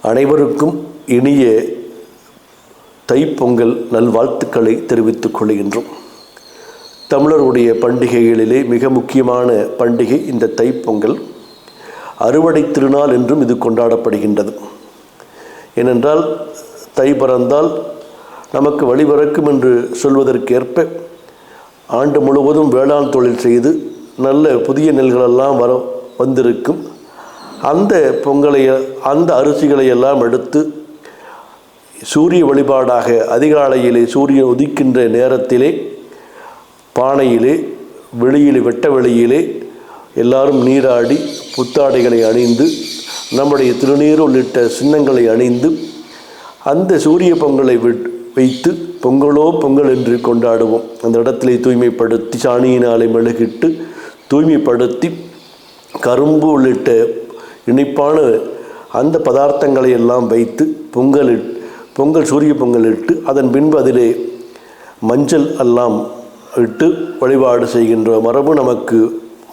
அனைவருக்கும் இனிய தைப்பொங்கல் நல்வாழ்த்துக்களை தெரிவித்துக் கொள்கின்றோம். தமிழருடைய பண்டிகைகளிலே மிக முக்கியமான பண்டிகை இந்த தைப்பொங்கல். அறுவடை திருநாள் என்றும் இது கொண்டாடப்படுகின்றது. ஏனென்றால் தை பிறந்தால் நமக்கு வழிபிறக்கும் என்று சொல்வதற்கேற்ப ஆண்டு முழுவதும் வேளாண் தொழில் செய்து நல்ல புதிய நெல்களெல்லாம் வந்திருக்கும். அந்த பொங்கலை, அந்த அரிசிகளை எல்லாம் எடுத்து சூரிய வழிபாடாக அதிகாலையிலே சூரியன் உதிக்கின்ற நேரத்திலே பானையிலே வெளியிலே வெட்ட வெளியிலே எல்லாரும் நீராடி புத்தாடைகளை அணிந்து நம்முடைய திருநீர் உள்ளிட்ட சின்னங்களை அணிந்து அந்த சூரிய பொங்கலை வைத்து பொங்கலோ பொங்கல் என்று கொண்டாடுவோம். அந்த இடத்திலே தூய்மைப்படுத்தி சாணியினாலே மெழுகிட்டு தூய்மைப்படுத்தி கரும்பு உள்ளிட்ட இனிப்பான அந்த பதார்த்தங்களை எல்லாம் வைத்து பொங்கல் சூரிய பொங்கல் இட்டு அதன் பின்பு அதிலே மஞ்சள் எல்லாம் இட்டு வழிபாடு செய்கின்ற மரபு நமக்கு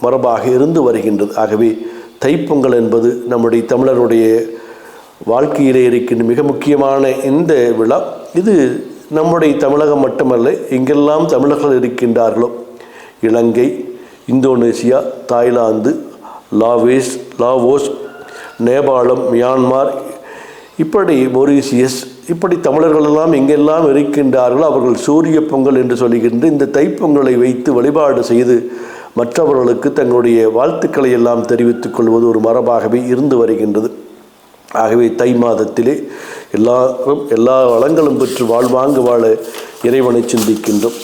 மரபாக இருந்து வருகின்றது. ஆகவே தைப்பொங்கல் என்பது நம்முடைய தமிழருடைய வாழ்க்கையிலே இருக்கின்ற மிக முக்கியமான இந்த விழா. இது நம்முடைய தமிழகம் மட்டுமல்ல, எங்கெல்லாம் தமிழர்கள் இருக்கின்றார்களோ இலங்கை, இந்தோனேசியா, தாய்லாந்து, லாவோஸ், நேபாளம், மியான்மார், இப்படி மொரீசியஸ், இப்படி தமிழர்களெல்லாம் எங்கெல்லாம் இருக்கின்றார்களோ அவர்கள் சூரிய பொங்கல் என்று சொல்கின்ற இந்த தைப்பொங்கலை வைத்து வழிபாடு செய்து மற்றவர்களுக்கு தங்களுடைய வாழ்த்துக்களை எல்லாம் தெரிவித்துக் கொள்வது ஒரு மரபாகவே இருந்து வருகின்றது. ஆகவே தை மாதத்திலே எல்லாரும் எல்லா வளங்களும் பெற்று வாழ்வாங்கு வாழ இறைவனை சிந்திக்கின்றோம்.